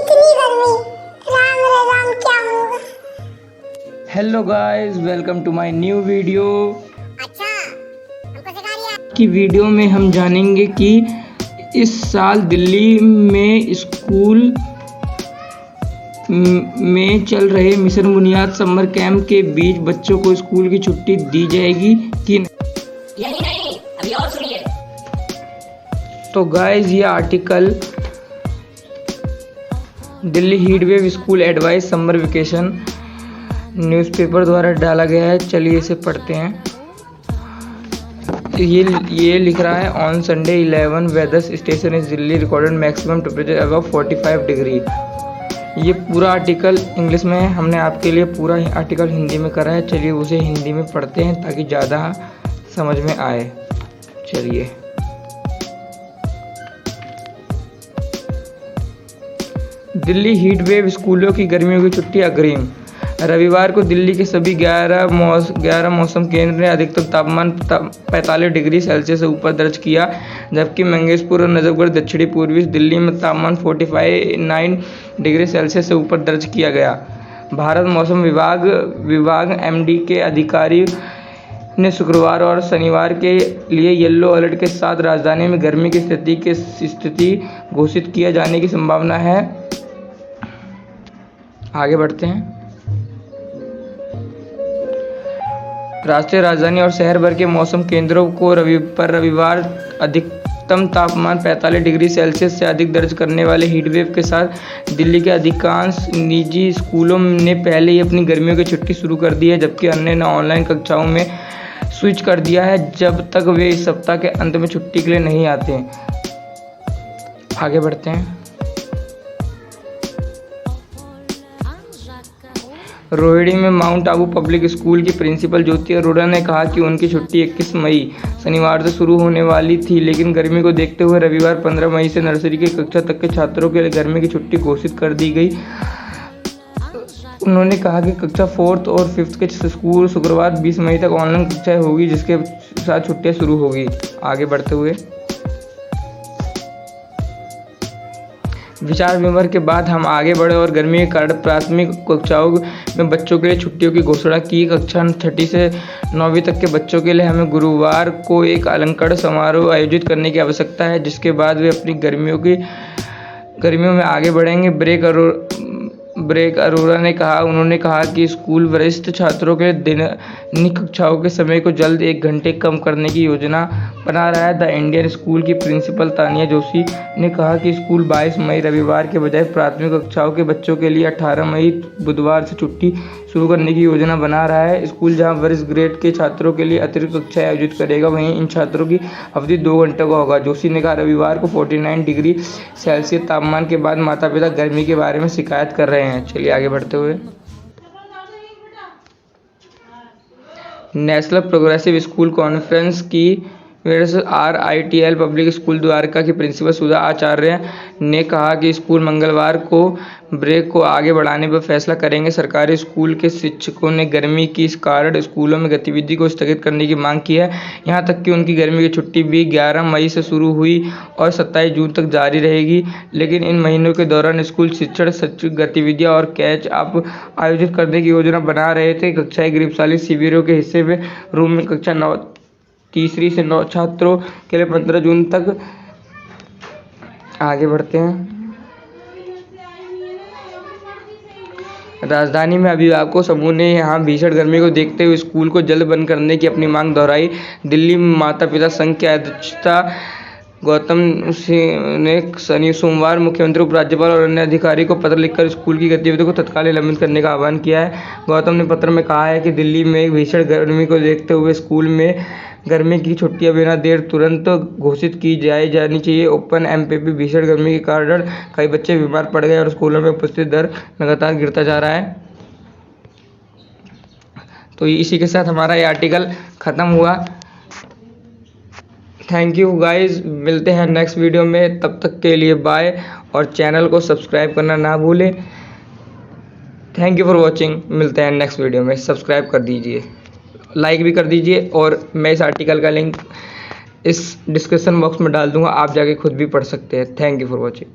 इतनी गर्मी, राम रे राम क्या होगा। Hello guys, welcome to my new video. अच्छा, हमको सिखा दिया। की वीडियो में हम जानेंगे कि इस साल दिल्ली में स्कूल में चल रहे मिशन बुनियाद समर कैंप के बीच बच्चों को स्कूल की छुट्टी दी जाएगी कि नहीं, अभी और सुनिए। तो गाइस, ये article Delhi heatwave school advice summer vacation newspaper द्वारा डाला गया है। चलिए इसे पढ़ते हैं। ये लिख रहा है, on Sunday 11 weather station is Delhi recorded maximum temperature above 45 degree. ये पूरा आर्टिकल इंग्लिश में है, हमने आपके लिए पूरा आर्टिकल हिंदी में करा है। चलिए उसे हिंदी में पढ़ते हैं ताकि ज़्यादा समझ में आए। चलिए, दिल्ली हीट वेव, स्कूलों की गर्मियों की छुट्टी अग्रिम। रविवार को दिल्ली के सभी 11 मौसम केंद्र ने अधिकतम तापमान 45 डिग्री सेल्सियस से ऊपर दर्ज किया, जबकि मंगेशपुर और नजफगढ़ दक्षिणी पूर्वी दिल्ली में तापमान 49 डिग्री सेल्सियस से ऊपर दर्ज किया गया। भारत मौसम विभाग एमडी के अधिकारी ने शुक्रवार और शनिवार के लिए येलो अलर्ट के साथ राजधानी में गर्मी की स्थिति घोषित किया जाने की संभावना है। आगे बढ़ते हैं। राष्ट्रीय राजधानी और शहर भर के मौसम केंद्रों को रविवार अधिकतम तापमान 45 डिग्री सेल्सियस से अधिक दर्ज करने वाले हीटवेव के साथ दिल्ली के अधिकांश निजी स्कूलों ने पहले ही अपनी गर्मियों की छुट्टी शुरू कर दी है, जबकि अन्य ने ऑनलाइन कक्षाओं में स्विच कर दिया है जब तक वे इस सप्ताह के अंत में छुट्टी के लिए नहीं आते। आगे बढ़ते हैं। रोहिणी में माउंट आबू पब्लिक स्कूल की प्रिंसिपल ज्योति अरोड़ा ने कहा कि उनकी छुट्टी 21 मई शनिवार से शुरू होने वाली थी, लेकिन गर्मी को देखते हुए रविवार 15 मई से नर्सरी की कक्षा तक के छात्रों के लिए गर्मी की छुट्टी घोषित कर दी गई। उन्होंने कहा कि कक्षा 4th और 5th के स्कूल शुक्रवार 20 मई तक ऑनलाइन कक्षाएं होगी, जिसके साथ छुट्टियां शुरू होगी। आगे बढ़ते हुए, विचार विमर्श के बाद हम आगे बढ़े और गर्मी के कारण प्राथमिक कक्षाओं में बच्चों के लिए छुट्टियों की घोषणा की। कक्षा 6 से 9वीं तक के बच्चों के लिए हमें गुरुवार को एक अलंकरण समारोह आयोजित करने की आवश्यकता है, जिसके बाद वे अपनी गर्मियों में आगे बढ़ेंगे। ब्रेक अरोड़ा ने कहा। उन्होंने कहा कि स्कूल वरिष्ठ छात्रों के दैनिक कक्षाओं के समय को जल्द 1 घंटे कम करने की योजना बना रहा है। द इंडियन स्कूल की प्रिंसिपल तानिया जोशी ने कहा कि स्कूल 22 मई रविवार के बजाय प्राथमिक कक्षाओं के बच्चों के लिए 18 मई बुधवार से छुट्टी शुरू करने की योजना बना रहा है। स्कूल जहां वरिष्ठ ग्रेड के छात्रों के लिए अतिरिक्त कक्षाएं आयोजित करेगा, वहीं इन छात्रों की अवधि 2 घंटे का होगा। जोशी ने कहा, रविवार को 49 डिग्री सेल्सियस तापमान के बाद माता पिता गर्मी के बारे में शिकायत कर रहे हैं। चलिए आगे बढ़ते हुए, नेशनल प्रोग्रेसिव स्कूल कॉन्फ्रेंस की RITL पब्लिक स्कूल द्वारका की प्रिंसिपल सुधा आचार्य ने कहा कि स्कूल मंगलवार को ब्रेक को आगे बढ़ाने पर फैसला करेंगे। सरकारी स्कूल के शिक्षकों ने गर्मी के कारण स्कूलों में गतिविधि को स्थगित करने की मांग की है। यहां तक कि उनकी गर्मी की छुट्टी भी 11 मई से शुरू हुई और 27 जून तक जारी रहेगी, लेकिन इन महीनों के दौरान स्कूल शिक्षण गतिविधियां और कैच अप आयोजित करने की योजना बना रहे थे। कक्षाएं गरीबशाली शिविरों के हिस्से में रूम में कक्षा 3 से 9 छात्रों के लिए 15 जून तक। आगे बढ़ते हैं। राजधानी में अभिभावकों समूह ने यहां भीषण गर्मी को देखते हुए स्कूल को जल्द बंद करने की अपनी मांग दोहराई। दिल्ली माता पिता संघ के अध्यक्षता गौतम सिंह ने सोमवार मुख्यमंत्री, उपराज्यपाल और अन्य अधिकारी को पत्र लिखकर स्कूल की गतिविधियों को तत्काल निलंबित करने का आह्वान किया है। गौतम ने पत्र में कहा है कि दिल्ली में भीषण गर्मी को देखते हुए स्कूल में गर्मी की छुट्टियां बिना देर तुरंत घोषित की जानी चाहिए। ओपन MPP भीषण गर्मी के कारण कई बच्चे बीमार पड़ गए और स्कूलों में उपस्थिति दर लगातार गिरता जा रहा है। तो इसी के साथ हमारा ये आर्टिकल ख़त्म हुआ। थैंक यू गाइस, मिलते हैं नेक्स्ट वीडियो में। तब तक के लिए बाय, और चैनल को सब्सक्राइब करना ना भूलें। Thank you for watching. मिलते हैं नेक्स्ट वीडियो में। सब्सक्राइब कर दीजिए, लाइक भी कर दीजिए, और मैं इस आर्टिकल का लिंक इस डिस्क्रिप्शन बॉक्स में डाल दूंगा, आप जाके खुद भी पढ़ सकते हैं। Thank you for watching.